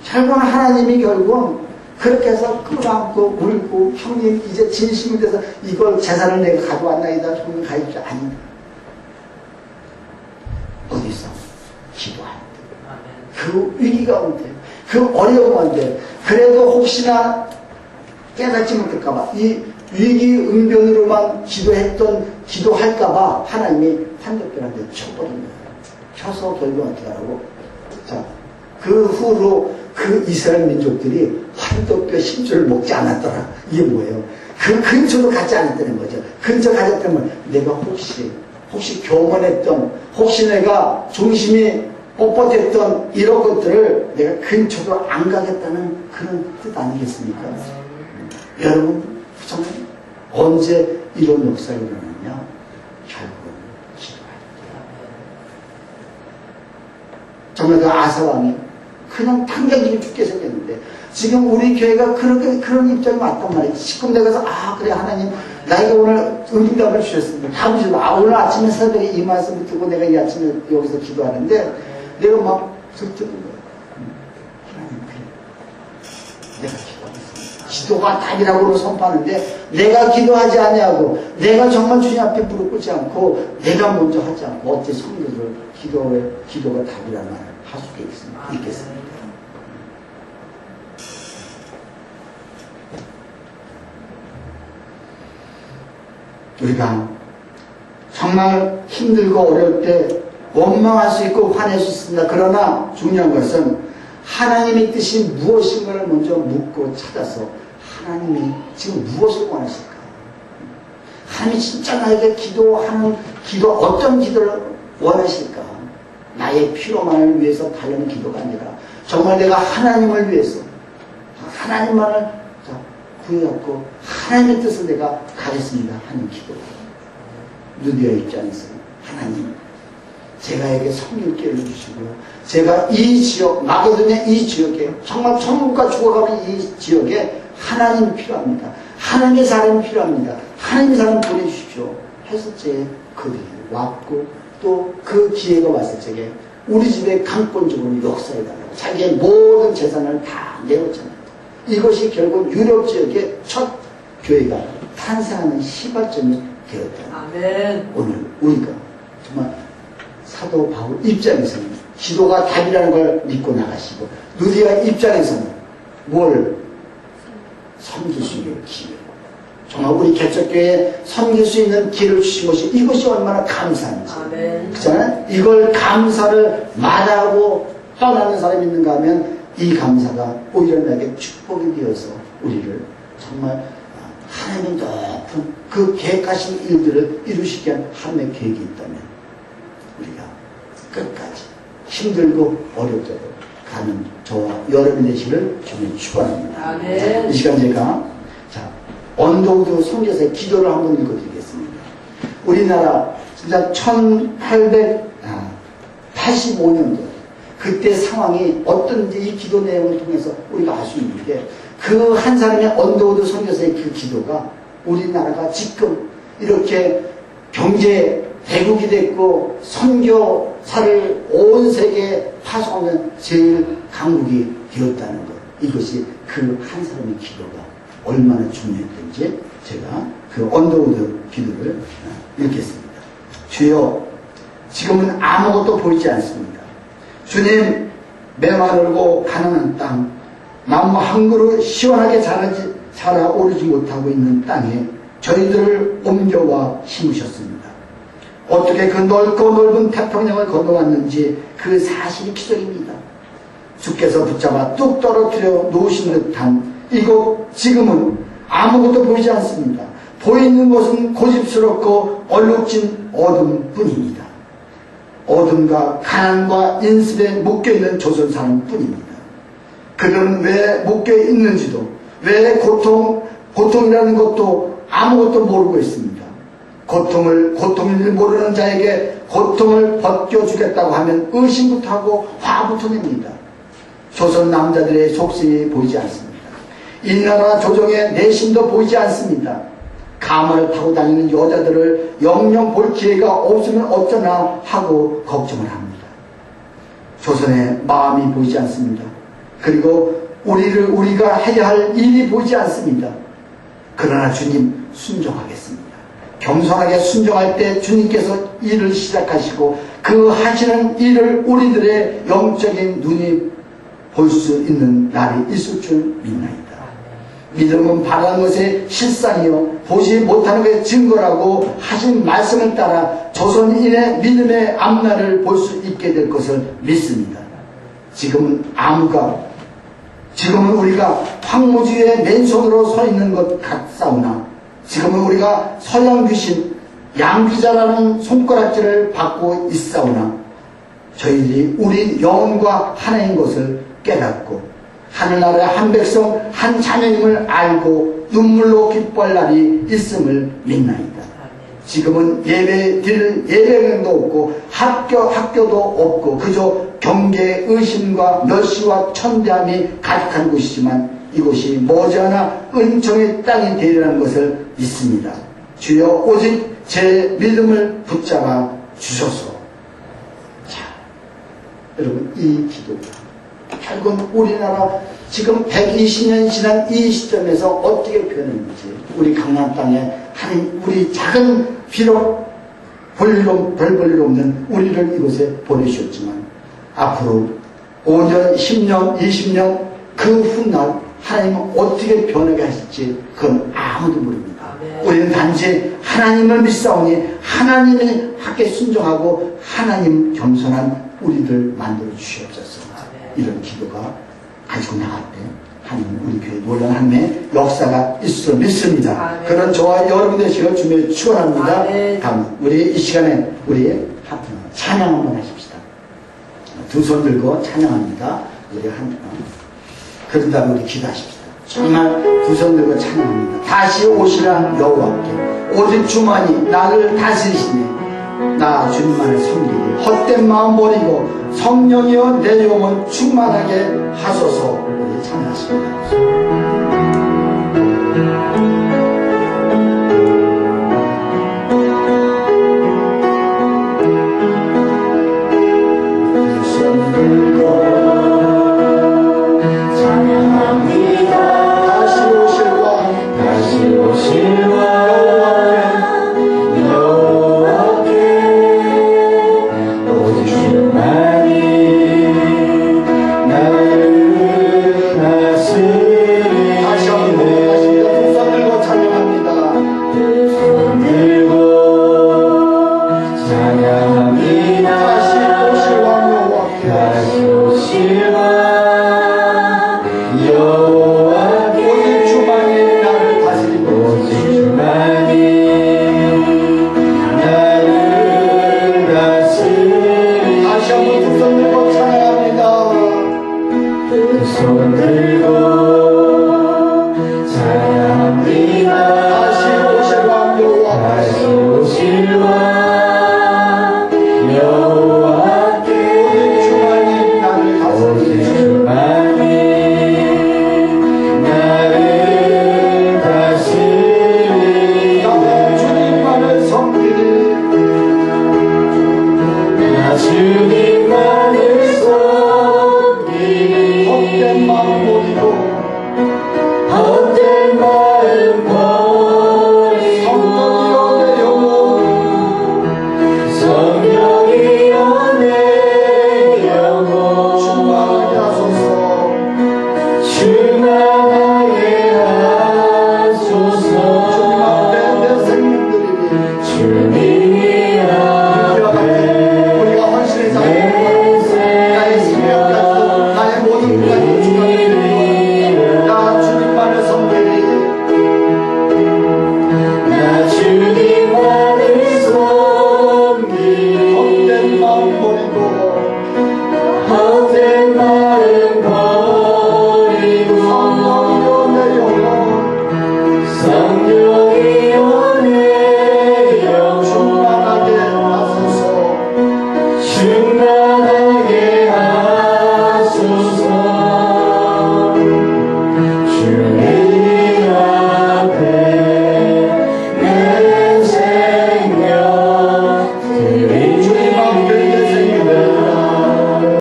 Speaker 1: 결국은 하나님이 결국은 그렇게 해서 끌어안고 울고 형님 이제 진심이 돼서 이걸 재산을 내가 가져왔나이다. 형님 가입자 아니다. 어디서? 기도할 때. 그 위기 가운데 그 어려움 가운데 그래도 혹시나 깨닫지 못할까봐 이 위기 응변으로만 기도할까봐 하나님이 환도뼈한테 쳐버린 거예요. 쳐서 결국 어떻게 하라고? 자, 그 후로 그 이스라엘 민족들이 환도뼈 10조를 먹지 않았더라. 이게 뭐예요? 그 근처도 가지 않았다는 거죠. 근처 가졌다면 내가 혹시 교만했던, 혹시 내가 중심이 뻣뻣했던 이런 것들을 내가 근처도 안 가겠다는 그런 뜻 아니겠습니까? 여러분, 정말 언제 이런 역사가 일어나냐? 결국은 기도할 때. 정말 그 아사왕이 그냥 당장 죽게 생겼는데 지금 우리 교회가 그런 입장이 맞단 말이에요. 지금 내가 가서, 그래, 하나님, 나에게 오늘 응답을 주셨습니다. 답을 주셨다. 오늘 아침에 새벽에 이 말씀을 듣고 내가 이 아침에 여기서 기도하는데, 내가 막 듣는 거야. 하나님, 그래. 내가 기도하겠습니다. 기도가 답이라고 선포하는데, 내가 기도하지 아니하고, 내가 정말 주님 앞에 무릎 꿇지 않고, 내가 먼저 하지 않고, 어째 성도들 기도가 답이라는 말을 할 수가 있겠습니까? 우리가 정말 힘들고 어려울 때 원망할 수 있고 화낼 수 있습니다. 그러나 중요한 것은 하나님의 뜻이 무엇인가를 먼저 묻고 찾아서 하나님이 지금 무엇을 원하실까? 하나님이 진짜 나에게 어떤 기도를 원하실까? 나의 필요만을 위해서 달려는 기도가 아니라 정말 내가 하나님을 위해서 하나님만을 구해갖고 하나님의 뜻을 내가 가겠습니다 하는 기도. 누디의 입장에서 하나님, 제가에게 섬길기를 주시고요. 제가 이 지역, 마게도냐 이 지역에 정말 천국과 죽어가는 이 지역에 하나님이 필요합니다. 하나님의 사람이 필요합니다. 하나님의 사람 보내주십시오. 했을 때 그들이 왔고 또 그 기회가 왔을 적에 우리 집에 강권적으로 역사해달라고 자기의 모든 재산을 다 내었잖아요. 이것이 결국 유럽 지역의 첫 교회가 탄생하는 시발점이 되었다.
Speaker 2: 아멘.
Speaker 1: 오늘 우리가 정말 사도 바울 입장에서는 기도가 답이라는 걸 믿고 나가시고 누디아 입장에서는 뭘 섬길 수 있는 기회, 정말 우리 개척교회에 섬길 수 있는 기회를 주신 것이 이것이 얼마나 감사한지.
Speaker 2: 아멘.
Speaker 1: 그렇잖아요. 이걸 감사를 마다하고 떠나는 사람이 있는가 하면 이 감사가 오히려 나에게 축복이 되어서 우리를 정말 하나님의 높은 그 계획하신 일들을 이루시게 한 하나님의 계획이 있다면 우리가 끝까지 힘들고 어렵더라도 가는 저와 여러분이 되시기를 주님 축원합니다.
Speaker 2: 아멘.
Speaker 1: 이 시간 제가 언더우드 선교사의 기도를 한번 읽어드리겠습니다. 우리나라 진짜 1885년도 그때 상황이 어떤지 이 기도 내용을 통해서 우리가 알 수 있는 게 그 한 사람의 언더우드 선교사의 그 기도가 우리나라가 지금 이렇게 경제 대국이 됐고 선교사를 온 세계에 파송하는 제일 강국이 되었다는 것, 이것이 그 한 사람의 기도가 얼마나 중요했던지 제가 그 언더우드 기도를 읽겠습니다. 주여, 지금은 아무것도 보이지 않습니다. 주님, 메마르고 가난한 땅, 나무 한 그루 시원하게 자라오르지 못하고 있는 땅에 저희들을 옮겨와 심으셨습니다. 어떻게 그 넓고 넓은 태평양을 건너왔는지 그 사실이 기적입니다. 주께서 붙잡아 뚝 떨어뜨려 놓으신 듯한 이곳 지금은 아무것도 보이지 않습니다. 보이는 것은 고집스럽고 얼룩진 어둠뿐입니다. 어둠과 가난과 인습에 묶여있는 조선 사람뿐입니다. 그들은 왜 묶여있는지도, 왜 고통이라는 것도 아무것도 모르고 있습니다. 고통을 모르는 자에게 고통을 벗겨주겠다고 하면 의심부터 하고 화부터 냅니다. 조선 남자들의 속셈이 보이지 않습니다. 이 나라 조정의 내심도 보이지 않습니다. 가마를 타고 다니는 여자들을 영영 볼 기회가 없으면 어쩌나 하고 걱정을 합니다. 조선의 마음이 보이지 않습니다. 그리고 우리가 해야 할 일이 보이지 않습니다. 그러나 주님, 순종하겠습니다. 겸손하게 순종할 때 주님께서 일을 시작하시고 그 하시는 일을 우리들의 영적인 눈이 볼 수 있는 날이 있을 줄 믿나이다. 믿음은 바라는 것의 실상이요 보지 못하는 것의 증거라고 하신 말씀을 따라 조선인의 믿음의 앞날을 볼 수 있게 될 것을 믿습니다. 지금은 우리가 황무지에 맨손으로 서 있는 것 같사오나 지금은 우리가 서양 귀신 양귀자라는 손가락질을 받고 있사오나 저희들이 우리 영혼과 하나인 것을 깨닫고 하늘나라의 한 백성 한 자녀임을 알고 눈물로 기뻐할 날이 있음을 믿나이다. 지금은 예배 드릴 예배당도 없고 학교도 없고 그저 경계, 의심과 멸시와 천대함이 가득한 곳이지만 이곳이 머지않아 은총의 땅이 되리라는 것을 믿습니다. 주여 오직 제 믿음을 붙잡아 주소서. 자, 여러분 이 기도가 결국은 우리나라 지금 120년 지난 이 시점에서 어떻게 변했는지 우리 강남 땅에 하나님 우리 작은 비록 별 볼 일 없는 우리를 이곳에 보내주셨지만 앞으로 5년, 10년, 20년 그 훗날 하나님은 어떻게 변하게 하실지 그건 아무도 모릅니다. 우리는 단지 하나님을 믿사오니 하나님의 학에 순종하고 하나님 겸손한 우리를 만들어 주시옵소서. 이런 기도가 가지고 나갈 때 하나님 우리 교회 놀라운 하나님의 역사가 있을 줄 믿습니다.
Speaker 2: 아멘.
Speaker 1: 그런 저와 여러분 되시길 주님의 축원합니다.
Speaker 2: 아멘.
Speaker 1: 다음 우리 이 시간에 우리 찬양 한번 하십시다. 두 손 들고 찬양합니다. 우리 그런 다음에 우리 기도하십시다. 정말 두 손 들고 찬양합니다. 다시 오시라 여호와께 오직 주만이 나를 다스리시네. 나 주님만을 섬기리 헛된 마음 버리고 성령이여 내 영혼 충만하게 하소서. 우리 찬양하십니다.